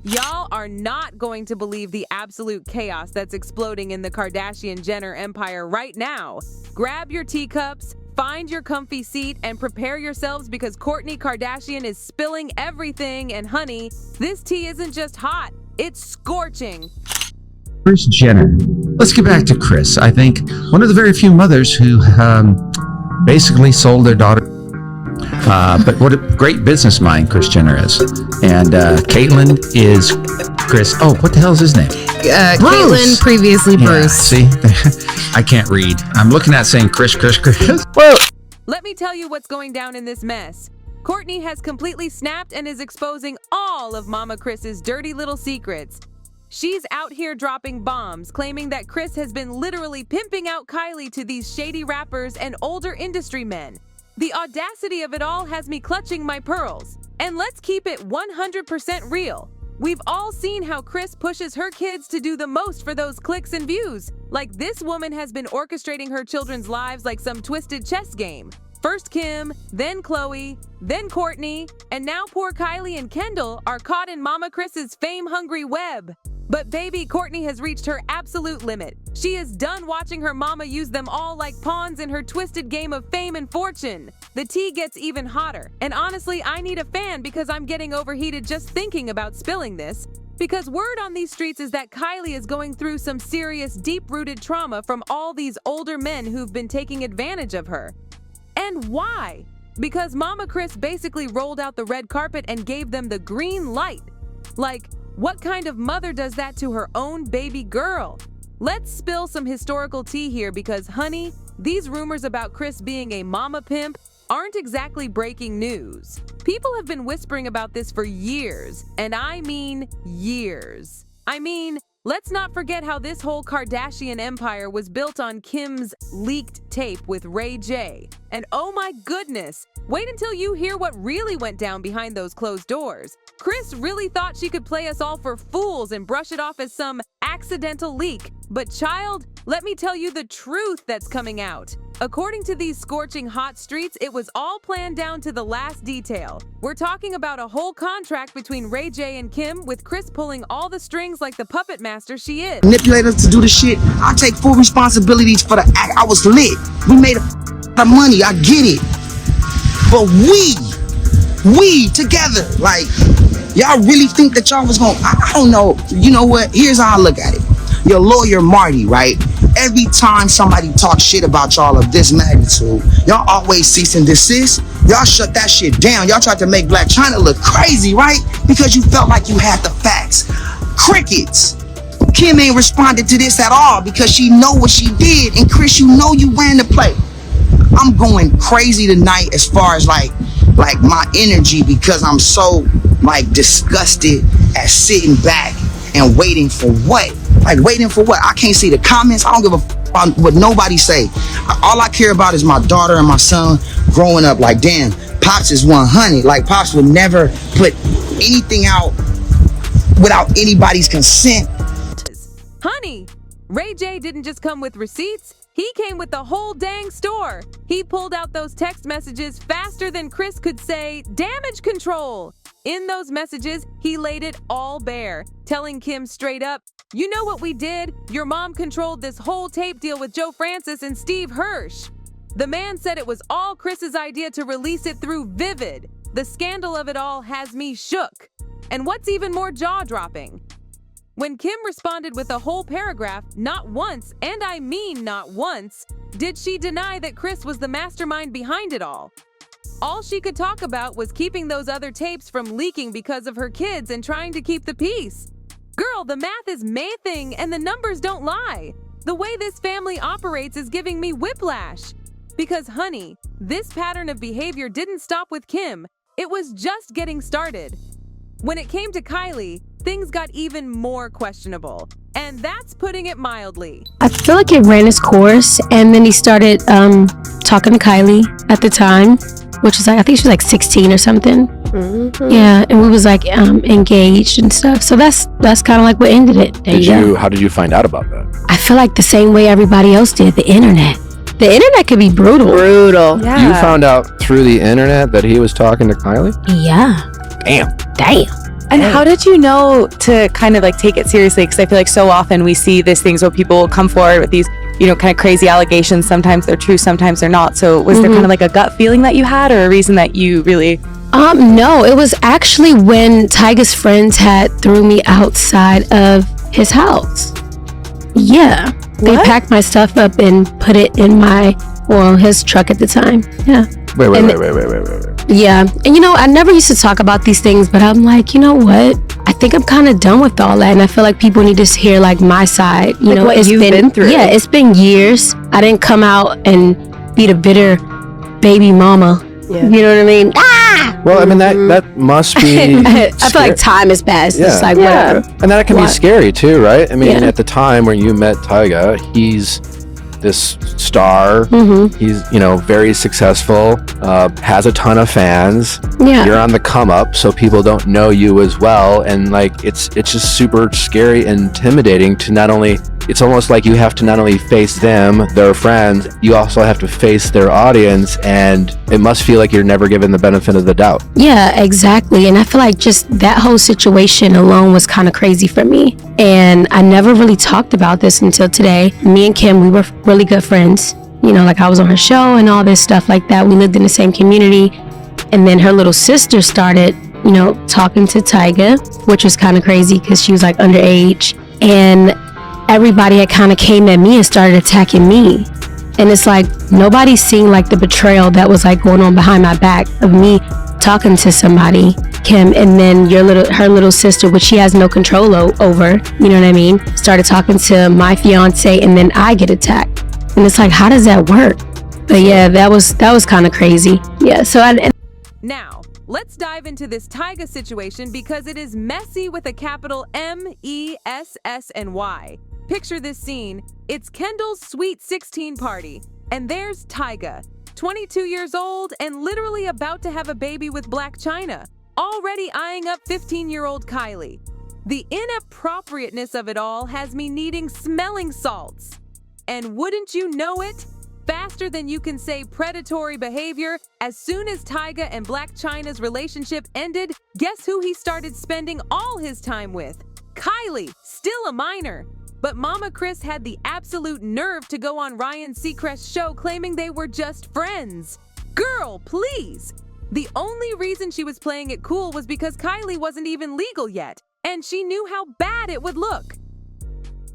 Y'all are not going to believe the absolute chaos that's exploding in the Kardashian-Jenner empire right now. Grab your teacups, find your comfy seat, and prepare yourselves because Kourtney Kardashian is spilling everything. And honey, this tea isn't just hot, it's scorching. Kris Jenner. Let's get back to Kris. I think one of the very few mothers who basically sold their daughter. But what a great business mind Kris Jenner is. And Caitlyn is Kris. Oh, what the hell is his name? Caitlyn, previously Bruce. See, I can't read. I'm looking at saying Kris. Whoa. Let me tell you what's going down in this mess. Kourtney has completely snapped and is exposing all of Mama Kris's dirty little secrets. She's out here dropping bombs, claiming that Kris has been literally pimping out Kylie to these shady rappers and older industry men. The audacity of it all has me clutching my pearls. And let's keep it 100% real. We've all seen how Kris pushes her kids to do the most for those clicks and views. Like this woman has been orchestrating her children's lives like some twisted chess game. First Kim, then Khloe, then Kourtney, and now poor Kylie and Kendall are caught in Mama Kris's fame-hungry web. But baby, Kourtney has reached her absolute limit. She is done watching her mama use them all like pawns in her twisted game of fame and fortune. The tea gets even hotter, and honestly, I need a fan because I'm getting overheated just thinking about spilling this. Because word on these streets is that Kylie is going through some serious, deep-rooted trauma from all these older men who've been taking advantage of her. And why? Because Mama Kris basically rolled out the red carpet and gave them the green light. Like, what kind of mother does that to her own baby girl? Let's spill some historical tea here because, honey, these rumors about Kris being a mama pimp aren't exactly breaking news. People have been whispering about this for years, and I mean years. Let's not forget how this whole Kardashian empire was built on Kim's leaked tape with Ray J. And oh my goodness, wait until you hear what really went down behind those closed doors. Kris really thought she could play us all for fools and brush it off as some accidental leak. But child, let me tell you the truth that's coming out. According to these scorching hot streets, it was all planned down to the last detail. We're talking about a whole contract between Ray J and Kim, with Kris pulling all the strings like the puppet master she is. Manipulators to do the shit. I take full responsibilities for the act. I was lit. We made a money. I get it. But we together, like, y'all really think that y'all was gonna, I don't know. You know what? Here's how I look at it. Your lawyer, Marty, right? Every time somebody talks shit about y'all of this magnitude, y'all always cease and desist. Y'all shut that shit down. Y'all tried to make Black China look crazy, right? Because you felt like you had the facts. Crickets. Kim ain't responded to this at all because she know what she did. And Kris, you know you ran the play. I'm going crazy tonight as far as like my energy because I'm so like disgusted at sitting back and waiting for what? Like waiting for what? I can't see the comments. I don't give a f what nobody say. All I care about is my daughter and my son growing up. Like, damn, Pops is 100. Like, Pops would never put anything out without anybody's consent. Honey, Ray J didn't just come with receipts. He came with the whole dang store. He pulled out those text messages faster than Kris could say damage control. In those messages, he laid it all bare, telling Kim straight up, "You know what we did? Your mom controlled this whole tape deal with Joe Francis and Steve Hirsch." The man said it was all Kris's idea to release it through Vivid. The scandal of it all has me shook. And what's even more jaw-dropping? When Kim responded with a whole paragraph, not once, and I mean not once, did she deny that Kris was the mastermind behind it all. All she could talk about was keeping those other tapes from leaking because of her kids and trying to keep the peace. Girl, the math is mathing and the numbers don't lie. The way this family operates is giving me whiplash. Because honey, this pattern of behavior didn't stop with Kim. It was just getting started. When it came to Kylie, things got even more questionable. And that's putting it mildly. I feel like it ran its course, and then he started talking to Kylie at the time, which is like, I think she was like 16 or something. Mm-hmm. Yeah, and we was like engaged and stuff. So that's kind of like what ended it. How did you find out about that? I feel like the same way everybody else did, the internet. The internet could be brutal. Yeah. You found out through the internet that he was talking to Kylie? Yeah. Damn. And how did you know to kind of like take it seriously? Because I feel like so often we see these things where people come forward with these, you know, kind of crazy allegations. Sometimes they're true, sometimes they're not. So was there kind of like a gut feeling that you had, or a reason that you really... No, it was actually when Tyga's friends had threw me outside of his house. Yeah. They packed my stuff up and put it in his truck at the time. Yeah. Wait. Yeah. And you know, I never used to talk about these things, but I'm like, you know what? I think I'm kind of done with all that. And I feel like people need to hear like my side. You know, what you've been through. Yeah, it's been years. I didn't come out and be the bitter baby mama. Yeah. You know what I mean? Well, I mean, that must be I feel like time has passed. It's like, whatever. And that can be scary too, right? I mean, at the time when you met Tyga, he's this star. He's, you know, very successful, has a ton of fans. You're on the come up, so people don't know you as well. And like, it's just super scary and intimidating to not only... It's almost like you have to not only face them, their friends, you also have to face their audience, and it must feel like you're never given the benefit of the doubt. Yeah, exactly. And I feel like just that whole situation alone was kind of crazy for me. And I never really talked about this until today. Me and Kim, we were really good friends. You know, like I was on her show and all this stuff like that. We lived in the same community. And then her little sister started, you know, talking to Tyga, which was kind of crazy because she was like underage. And everybody had kind of came at me and started attacking me. And it's like, nobody's seeing like the betrayal that was like going on behind my back of me talking to somebody, Kim, and then her little sister, which she has no control over, you know what I mean, started talking to my fiance, and then I get attacked. And it's like, how does that work? But yeah, that was kind of crazy. Yeah, so Now, let's dive into this Tyga situation because it is messy with a capital MESSNY. Picture this scene. It's Kendall's Sweet 16 party, and there's Tyga, 22 years old and literally about to have a baby with Black China, already eyeing up 15-year-old Kylie. The inappropriateness of it all has me needing smelling salts. And wouldn't you know it? Faster than you can say predatory behavior, as soon as Tyga and Black China's relationship ended, guess who he started spending all his time with? Kylie, still a minor. But Mama Kris had the absolute nerve to go on Ryan Seacrest's show claiming they were just friends. Girl, please! The only reason she was playing it cool was because Kylie wasn't even legal yet, and she knew how bad it would look.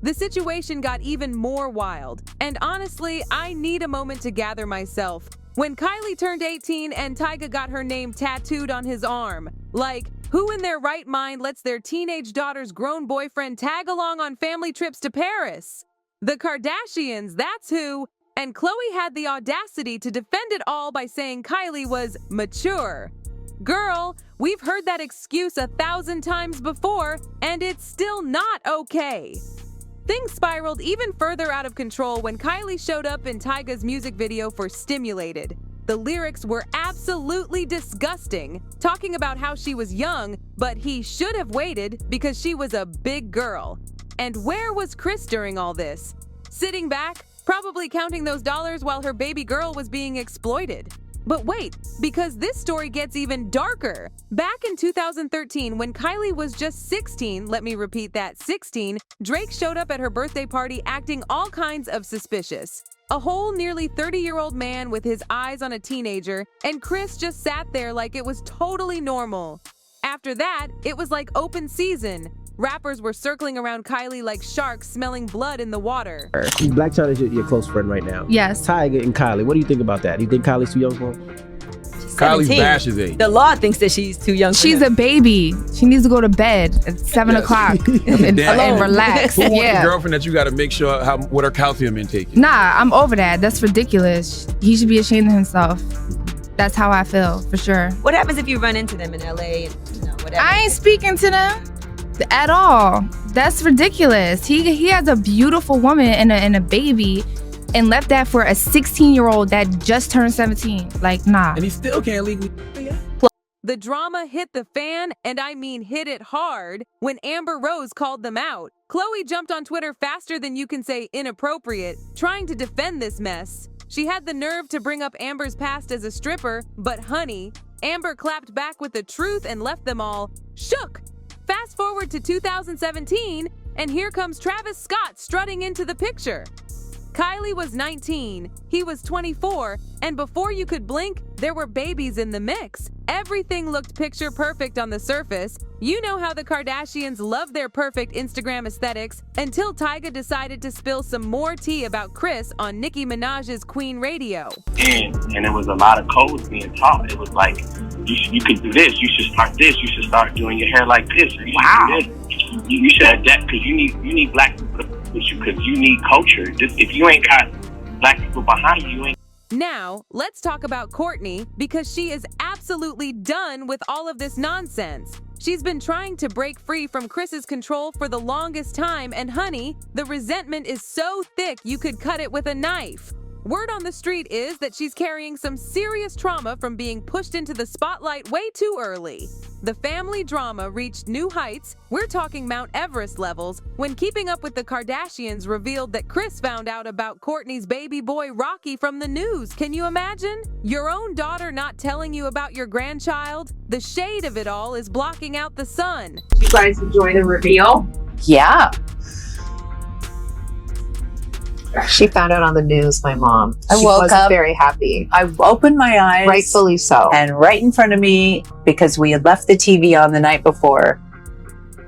The situation got even more wild, and honestly, I need a moment to gather myself. When Kylie turned 18 and Tyga got her name tattooed on his arm, like, who in their right mind lets their teenage daughter's grown boyfriend tag along on family trips to Paris? The Kardashians, that's who. And Khloe had the audacity to defend it all by saying Kylie was mature. Girl, we've heard that excuse 1,000 times before, and it's still not okay. Things spiraled even further out of control when Kylie showed up in Tyga's music video for Stimulated. The lyrics were absolutely disgusting, talking about how she was young, but he should have waited because she was a big girl. And where was Kris during all this? Sitting back, probably counting those dollars while her baby girl was being exploited. But wait, because this story gets even darker. Back in 2013, when Kylie was just 16, let me repeat that, 16, Drake showed up at her birthday party acting all kinds of suspicious. A whole nearly 30-year-old man with his eyes on a teenager, and Kris just sat there like it was totally normal. After that, it was like open season. Rappers were circling around Kylie like sharks smelling blood in the water. Black China's your close friend right now. Yes. Tyga and Kylie, what do you think about that? Do you think Kylie's too young for him? Kylie's Bash's age. The law thinks that she's too young. She's a baby. She needs to go to bed at 7 o'clock and relax. Who wants a girlfriend that you got to make sure what her calcium intake is? Nah, I'm over that. That's ridiculous. He should be ashamed of himself. That's how I feel, for sure. What happens if you run into them in LA and, whatever? I ain't speaking to them at all. That's ridiculous. He has a beautiful woman and a baby, and left that for a 16-year-old that just turned 17. Like, nah. And he still can't legally. The drama hit the fan, and I mean hit it hard, when Amber Rose called them out. Khloe jumped on Twitter faster than you can say inappropriate, trying to defend this mess. She had the nerve to bring up Amber's past as a stripper, but honey, Amber clapped back with the truth and left them all shook. forward to 2017, and here comes Travis Scott strutting into the picture. Kylie was 19, he was 24, and before you could blink, there were babies in the mix. Everything looked picture perfect on the surface. You know how the Kardashians love their perfect Instagram aesthetics, until Tyga decided to spill some more tea about Kris on Nicki Minaj's Queen Radio. And there was a lot of codes being taught. It was like, you could do this, you should start this, you should start doing your hair like this. Wow. You should adapt, because you need black people to push you, because you need culture. Just if you ain't got black people behind you, you ain't. Now, let's talk about Kourtney, because she is absolutely done with all of this nonsense. She's been trying to break free from Kris's control for the longest time, and honey, the resentment is so thick you could cut it with a knife. Word on the street is that she's carrying some serious trauma from being pushed into the spotlight way too early. The family drama reached new heights, we're talking Mount Everest levels, when Keeping Up with the Kardashians revealed that Kris found out about Kourtney's baby boy Rocky from the news. Can you imagine? Your own daughter not telling you about your grandchild? The shade of it all is blocking out the sun. You guys enjoy the reveal? Yeah. She found out on the news, my mom. She wasn't very happy. I opened my eyes. Rightfully so. And right in front of me, because we had left the TV on the night before,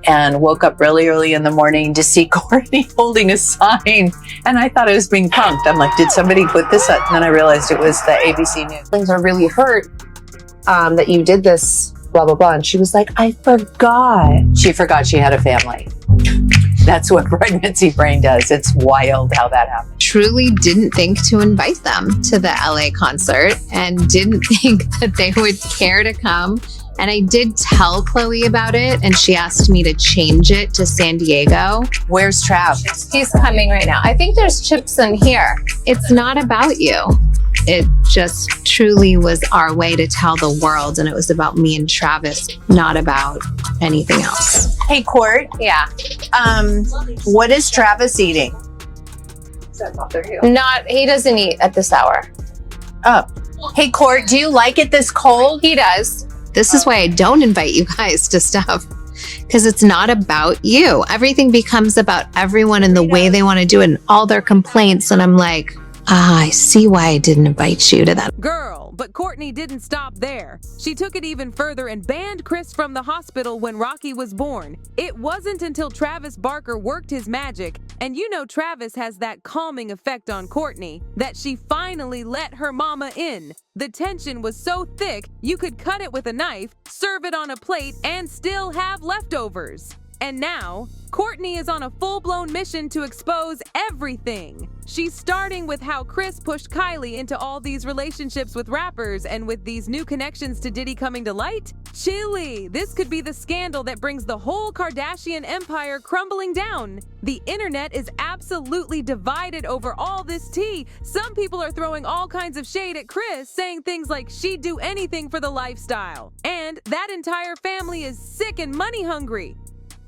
and woke up really early in the morning to see Kourtney holding a sign. And I thought I was being punked. I'm like, did somebody put this up? And then I realized it was the ABC News. Things are really hurt that you did this, blah, blah, blah. And she was like, I forgot. She forgot she had a family. That's what pregnancy brain does. It's wild how that happened. Truly didn't think to invite them to the LA concert and didn't think that they would care to come. And I did tell Chloe about it, and she asked me to change it to San Diego. Where's Trav? He's coming right now. I think there's chips in here. It's not about you. It just truly was our way to tell the world, and it was about me and Travis, not about anything else. Hey, Court. Yeah. What is Travis eating? He doesn't eat at this hour. Oh. Hey, Court, do you like it this cold? He does. This is why I don't invite you guys to stuff, because it's not about you. Everything becomes about everyone and the way they want to do it and all their complaints. And I'm like, I see why I didn't invite you to that. Girl, but Kourtney didn't stop there. She took it even further and banned Kris from the hospital when Rocky was born. It wasn't until Travis Barker worked his magic, and you know Travis has that calming effect on Kourtney, that she finally let her mama in. The tension was so thick, you could cut it with a knife, serve it on a plate, and still have leftovers. And now, Kourtney is on a full-blown mission to expose everything. She's starting with how Kris pushed Kylie into all these relationships with rappers, and with these new connections to Diddy coming to light. Chilly, this could be the scandal that brings the whole Kardashian empire crumbling down. The internet is absolutely divided over all this tea. Some people are throwing all kinds of shade at Kris, saying things like she'd do anything for the lifestyle. And that entire family is sick and money hungry.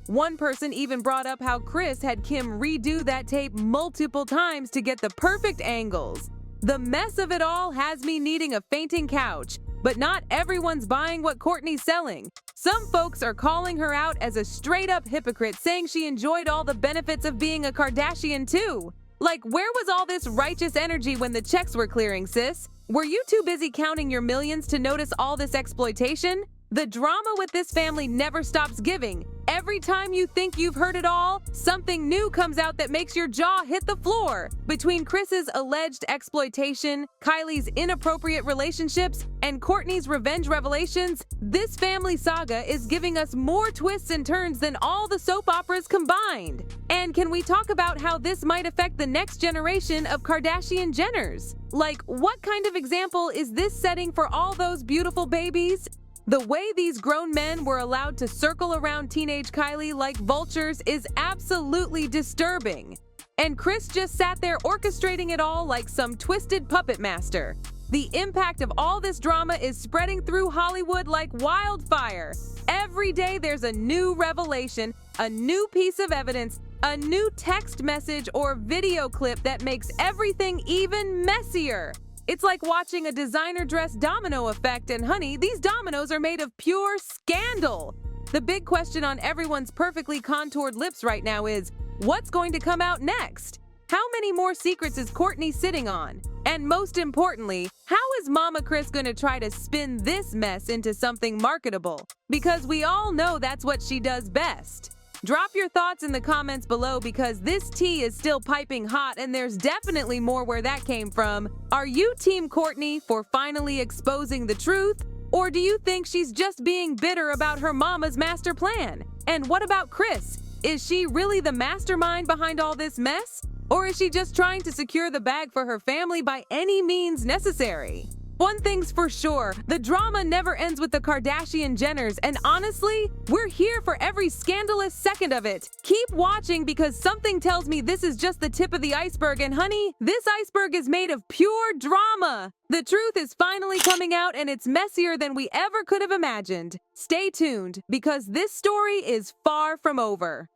One person even brought up how Kris had Kim redo that tape multiple times to get the perfect angles. The mess of it all has me needing a fainting couch, but not everyone's buying what Kourtney's selling. Some folks are calling her out as a straight-up hypocrite, saying she enjoyed all the benefits of being a Kardashian too. Like, where was all this righteous energy when the checks were clearing, sis? Were you too busy counting your millions to notice all this exploitation? The drama with this family never stops giving. Every time you think you've heard it all, something new comes out that makes your jaw hit the floor. Between Kris's alleged exploitation, Kylie's inappropriate relationships, and Kourtney's revenge revelations, this family saga is giving us more twists and turns than all the soap operas combined. And can we talk about how this might affect the next generation of Kardashian Jenners? Like, what kind of example is this setting for all those beautiful babies? The way these grown men were allowed to circle around teenage Kylie like vultures is absolutely disturbing. And Kris just sat there orchestrating it all like some twisted puppet master. The impact of all this drama is spreading through Hollywood like wildfire. Every day there's a new revelation, a new piece of evidence, a new text message or video clip that makes everything even messier. It's like watching a designer dress domino effect, and honey, these dominoes are made of pure scandal. The big question on everyone's perfectly contoured lips right now is, what's going to come out next? How many more secrets is Kourtney sitting on? And most importantly, how is Mama Kris going to try to spin this mess into something marketable? Because we all know that's what she does best. Drop your thoughts in the comments below because this tea is still piping hot and there's definitely more where that came from. Are you Team Kourtney for finally exposing the truth? Or do you think she's just being bitter about her mama's master plan? And what about Kris? Is she really the mastermind behind all this mess? Or is she just trying to secure the bag for her family by any means necessary? One thing's for sure, the drama never ends with the Kardashian Jenners, and honestly, we're here for every scandalous second of it. Keep watching because something tells me this is just the tip of the iceberg, and honey, this iceberg is made of pure drama. The truth is finally coming out and it's messier than we ever could have imagined. Stay tuned because this story is far from over.